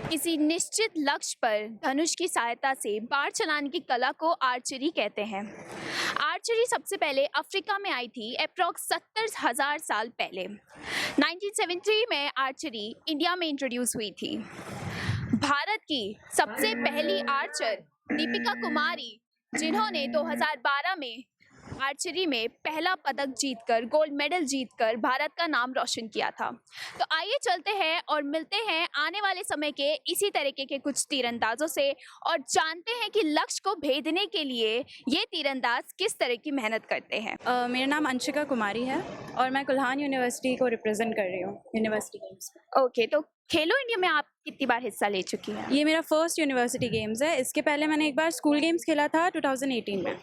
किसी निश्चित लक्ष्य पर धनुष की सहायता से बाण चलाने की कला को आर्चरी कहते हैं। आर्चरी सबसे पहले अफ्रीका में आई थी अप्रॉक्स 70,000 साल पहले। 1973 में आर्चरी इंडिया में इंट्रोड्यूस हुई थी। भारत की सबसे पहली आर्चर दीपिका कुमारी, जिन्होंने 2012 में आर्चरी में पहला पदक जीतकर, गोल्ड मेडल जीतकर भारत का नाम रोशन किया था। तो आइए चलते हैं और मिलते हैं आने वाले समय के इसी तरीके के कुछ तीरंदाजों से और जानते हैं कि लक्ष्य को भेदने के लिए ये तीरंदाज किस तरह की मेहनत करते हैं। मेरा नाम अंशिका कुमारी है और मैं कुल्हान यूनिवर्सिटी को रिप्रेजेंट कर रही हूँ यूनिवर्सिटी गेम्स में। ओके, तो खेलो इंडिया में आप कितनी बार हिस्सा ले चुकी हैं? ये मेरा फर्स्ट यूनिवर्सिटी गेम्स है। इसके पहले मैंने एक बार स्कूल गेम्स खेला था 2018 में।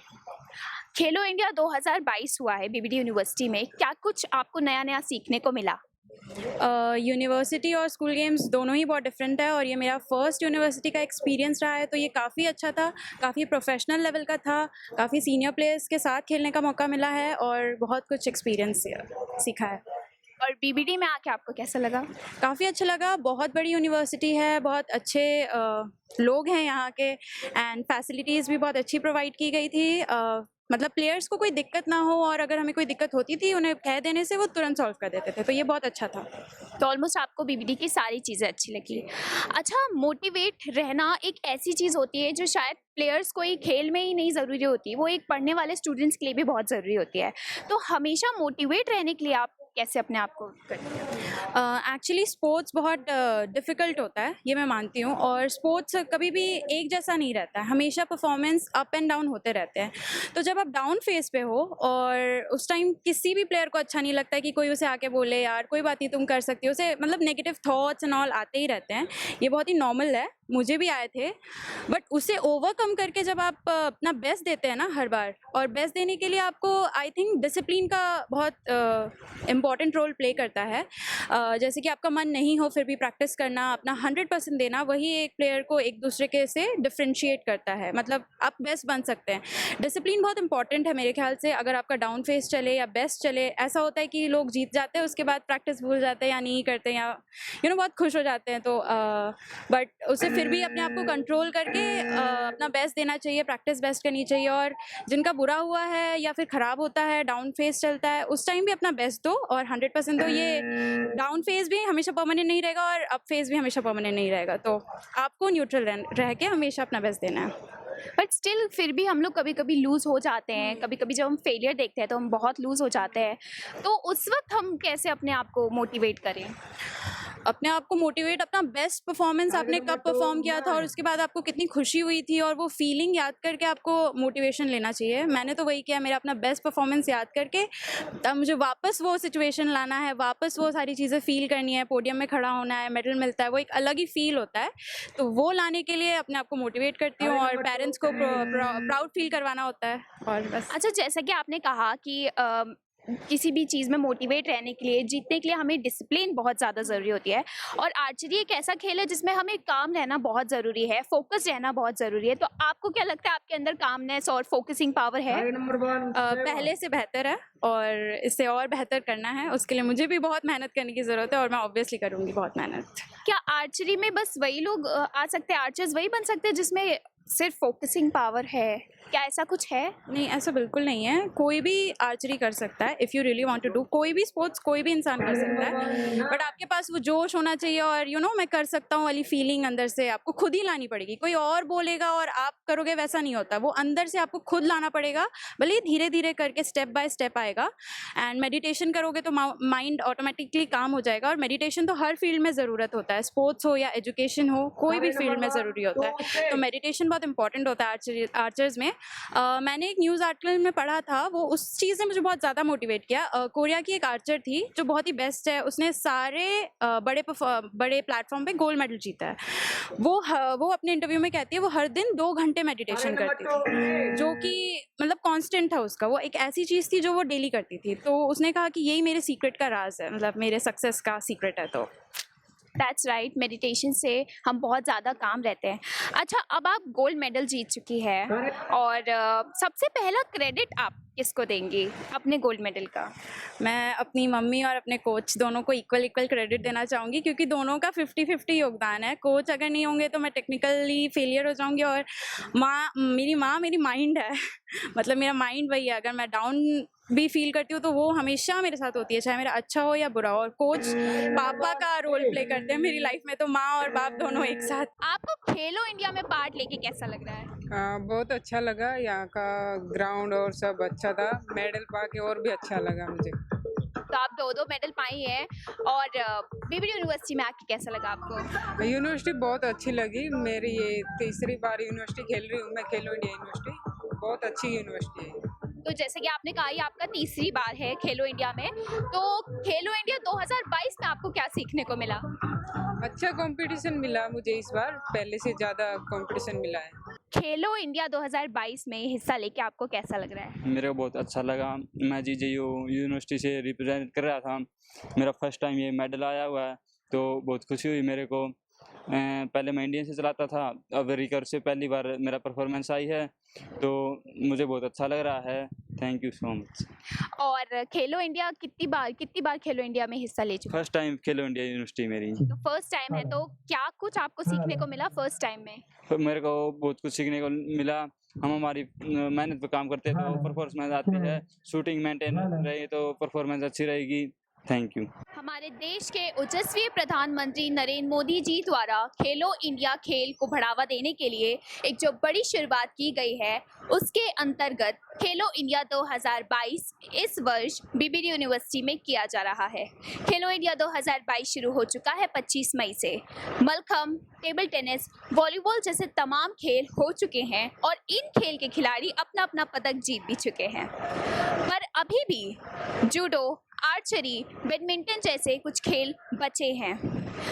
खेलो इंडिया 2022 हुआ है बीबीडी यूनिवर्सिटी में, क्या कुछ आपको नया नया सीखने को मिला? यूनिवर्सिटी और स्कूल गेम्स दोनों ही बहुत डिफरेंट है और ये मेरा फर्स्ट यूनिवर्सिटी का एक्सपीरियंस रहा है, तो ये काफ़ी अच्छा था, काफ़ी प्रोफेशनल लेवल का था, काफ़ी सीनियर प्लेयर्स के साथ खेलने का मौका मिला है और बहुत कुछ एक्सपीरियंस सीखा है। और बीबीडी में आके आपको कैसा लगा? काफ़ी अच्छा लगा। बहुत बड़ी यूनिवर्सिटी है, बहुत अच्छे लोग हैं यहाँ के एंड फैसिलिटीज़ भी बहुत अच्छी प्रोवाइड की गई थी। मतलब प्लेयर्स को कोई दिक्कत ना हो और अगर हमें कोई दिक्कत होती थी उन्हें कह देने से वो तुरंत सॉल्व कर देते थे, तो ये बहुत अच्छा था। तो ऑलमोस्ट आपको बीबीडी की सारी चीज़ें अच्छी लगी। अच्छा, मोटिवेट रहना एक ऐसी चीज़ होती है जो शायद प्लेयर्स को ही खेल में ही नहीं ज़रूरी होती, वो एक पढ़ने वाले स्टूडेंट्स के लिए भी बहुत ज़रूरी होती है। तो हमेशा मोटिवेट रहने के लिए आप कैसे अपने आप को करते हैं? एक्चुअली स्पोर्ट्स बहुत डिफ़िकल्ट होता है, ये मैं मानती हूँ, और स्पोर्ट्स कभी भी एक जैसा नहीं रहता है, हमेशा परफॉर्मेंस अप एंड डाउन होते रहते हैं। तो जब आप डाउन फेज़ पे हो और उस टाइम किसी भी प्लेयर को अच्छा नहीं लगता है कि कोई उसे आके बोले यार कोई बात नहीं तुम कर सकती हो, उसे मतलब नेगेटिव थॉट्स एंड ऑल आते ही रहते हैं, ये बहुत ही नॉर्मल है, मुझे भी आए थे। बट उसे ओवरकम करके जब आप अपना बेस्ट देते हैं ना हर बार, और बेस्ट देने के लिए आपको आई थिंक डिसिप्लिन का बहुत इम्पॉर्टेंट रोल प्ले करता है। जैसे कि आपका मन नहीं हो फिर भी प्रैक्टिस करना, अपना 100% देना, वही एक प्लेयर को एक दूसरे के से डिफ्रेंशिएट करता है, मतलब आप बेस्ट बन सकते हैं। डिसिप्लिन बहुत इंपॉर्टेंट है मेरे ख्याल से। अगर आपका डाउन फेस चले या बेस्ट चले, ऐसा होता है कि लोग जीत जाते हैं उसके बाद प्रैक्टिस भूल जाते हैं या नहीं करते या बहुत खुश हो जाते हैं, तो बट उसे फिर भी अपने आप को कंट्रोल करके अपना बेस्ट देना चाहिए, प्रैक्टिस बेस्ट करनी चाहिए। और जिनका बुरा हुआ है या फिर ख़राब होता है, डाउन फेस चलता है, उस टाइम भी अपना बेस्ट दो और 100% दो। ये डाउन फेज भी हमेशा परमानेंट नहीं रहेगा और अप फेज भी हमेशा परमानेंट नहीं रहेगा, तो आपको न्यूट्रल रह के हमेशा अपना बेस्ट देना है। बट स्टिल फिर भी हम लोग कभी कभी लूज़ हो जाते हैं, कभी कभी जब हम फेलियर देखते हैं तो हम बहुत लूज़ हो जाते हैं, तो उस वक्त हम कैसे अपने आप को मोटिवेट करें? अपने आप को मोटिवेट, अपना बेस्ट परफॉर्मेंस आपने कब परफॉर्म किया था और उसके बाद आपको कितनी खुशी हुई थी और वो फीलिंग याद करके आपको मोटिवेशन लेना चाहिए। मैंने तो वही किया, मेरा अपना बेस्ट परफॉर्मेंस याद करके तब मुझे वापस वो सिचुएशन लाना है, वापस वो सारी चीज़ें फील करनी है, पोडियम में खड़ा होना है, मेडल मिलता है, वो एक अलग ही फील होता है। तो वो लाने के लिए अपने आप को मोटिवेट करती हूँ और पेरेंट्स को प्राउड फील करवाना होता है, और बस। अच्छा, जैसा कि आपने कहा कि किसी भी चीज़ में मोटिवेट रहने के लिए, जीतने के लिए हमें डिसिप्लिन बहुत ज़्यादा ज़रूरी होती है और आर्चरी एक ऐसा खेल है जिसमें हमें काम रहना बहुत ज़रूरी है, फोकस रहना बहुत ज़रूरी है। तो आपको क्या लगता है, आपके अंदर कामनेस और फोकसिंग पावर है? पहले से बेहतर है और इससे और बेहतर करना है, उसके लिए मुझे भी बहुत मेहनत करने की ज़रूरत है और मैं ऑब्वियसली करूँगी बहुत मेहनत। क्या आर्चरी में बस वही लोग आ सकते हैं, आर्चर्स वही बन सकते हैं जिसमें सिर्फ फोकसिंग पावर है? क्या ऐसा कुछ है? नहीं, ऐसा बिल्कुल नहीं है, कोई भी आर्चरी कर सकता है if you really want to do. कोई भी स्पोर्ट्स कोई भी इंसान कर सकता है, बट आपके पास वो जोश होना चाहिए और मैं कर सकता हूँ वाली फीलिंग अंदर से आपको खुद ही लानी पड़ेगी। कोई और बोलेगा और आप करोगे वैसा नहीं होता, वो अंदर से आपको खुद लाना पड़ेगा, भले ही धीरे धीरे करके स्टेप बाय स्टेप आएगा। एंड मेडिटेशन करोगे तो माइंड ऑटोमेटिकली काम हो जाएगा, और मेडिटेशन तो हर फील्ड में ज़रूरत होता है, स्पोर्ट्स हो या एजुकेशन हो, कोई भी फील्ड में ज़रूरी होता है, तो मेडिटेशन बहुत इंपॉर्टेंट होता है आर्चर्स में। मैंने एक न्यूज़ आर्टिकल में पढ़ा था, वो उस चीज़ ने मुझे बहुत ज़्यादा मोटिवेट किया। कोरिया की एक आर्चर थी जो बहुत ही बेस्ट है, उसने सारे बड़े प्लेटफॉर्म पे गोल्ड मेडल जीता है। वो अपने इंटरव्यू में कहती है वो हर दिन 2 घंटे मेडिटेशन करती थी, जो कि मतलब कांस्टेंट था उसका, वो एक ऐसी चीज़ थी जो वो डेली करती थी। तो उसने कहा कि यही मेरे सीक्रेट का राज है, मतलब मेरे सक्सेस का सीक्रेट है। तो दैट्स राइट, मेडिटेशन से हम बहुत ज़्यादा काम रहते हैं। अच्छा, अब आप गोल्ड मेडल जीत चुकी है और सबसे पहला क्रेडिट आप किसको देंगी अपने गोल्ड मेडल का? मैं अपनी मम्मी और अपने कोच दोनों को इक्वल क्रेडिट देना चाहूँगी, क्योंकि दोनों का 50-50 योगदान है। कोच अगर नहीं होंगे तो मैं टेक्निकली फेलियर हो जाऊँगी, और माँ मेरी माइंड है मतलब मेरा माइंड वही है। अगर मैं डाउन भी फील करती हूँ तो वो हमेशा मेरे साथ होती है, चाहे मेरा अच्छा हो या बुरा हो। और कोच पापा का रोल प्ले करते हैं मेरी लाइफ में, तो माँ और बाप दोनों एक साथ। आपको खेलो इंडिया में पार्ट लेके कैसा लग रहा है? बहुत अच्छा लगा, यहाँ का ग्राउंड और सब अच्छा था, मेडल पाके और भी अच्छा लगा मुझे। तो आप 2-2 मेडल पाई हैं और बीबीडी यूनिवर्सिटी में आके कैसा लगा आपको? यूनिवर्सिटी बहुत अच्छी लगी, मेरी ये तीसरी बार यूनिवर्सिटी खेल रही हूँ मैं, खेलो इंडिया यूनिवर्सिटी बहुत अच्छी यूनिवर्सिटी है। तो जैसे कि आपने कहा ये आपका तीसरी बार है खेलो इंडिया में, तो खेलो इंडिया 2022 में आपको क्या सीखने को मिला? अच्छा कंपटीशन मिला मुझे इस बार, पहले से ज़्यादा कंपटीशन मिला है। खेलो इंडिया 2022 में हिस्सा लेके आपको कैसा लग रहा है? मेरे को बहुत अच्छा लगा। मैं जीजेयू यूनिवर्सिटी से रिप्रेजेंट कर रहा था, मेरा फर्स्ट टाइम ये मेडल आया हुआ है, तो बहुत खुशी हुई मेरे को। पहले मैं इंडियन से चलाता था, अब रिकर्व से पहली बार मेरा परफॉर्मेंस आई है, तो मुझे बहुत अच्छा लग रहा है। Thank you so much. और खेलो इंडिया कितनी बार खेलो इंडिया में हिस्सा ले चुके? फर्स्ट टाइम खेलो इंडिया यूनिवर्सिटी मेरी। तो फर्स्ट टाइम है, तो क्या कुछ आपको सीखने को मिला फर्स्ट टाइम में? तो मेरे को बहुत कुछ सीखने को मिला। हम हमारी मेहनत पे काम करते हैं तो परफॉर्मेंस आती है, शूटिंग मेंटेन रहे तो परफॉर्मेंस अच्छी रहेगी। Thank you. हमारे देश के ओजस्वी प्रधानमंत्री नरेंद्र मोदी जी द्वारा खेलो इंडिया खेल को बढ़ावा देने के लिए एक जो बड़ी शुरुआत की गई है, उसके अंतर्गत खेलो इंडिया 2022 इस वर्ष बीबीडी यूनिवर्सिटी में किया जा रहा है। खेलो इंडिया 2022 शुरू हो चुका है 25 मई से। मलखम्ब, टेबल टेनिस, वॉलीबॉल जैसे तमाम खेल हो चुके हैं और इन खेल के खिलाड़ी अपना अपना पदक जीत भी चुके हैं, पर अभी भी जूडो, आर्चरी, बैडमिंटन जैसे कुछ खेल बचे हैं।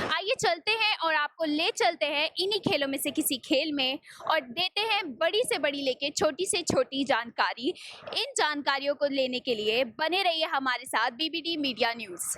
आइए चलते हैं और आपको ले चलते हैं इन्हीं खेलों में से किसी खेल में और देते हैं बड़ी से बड़ी लेके छोटी से छोटी जानकारी। इन जानकारियों को लेने के लिए बने रहिए हमारे साथ बीबीडी मीडिया न्यूज़।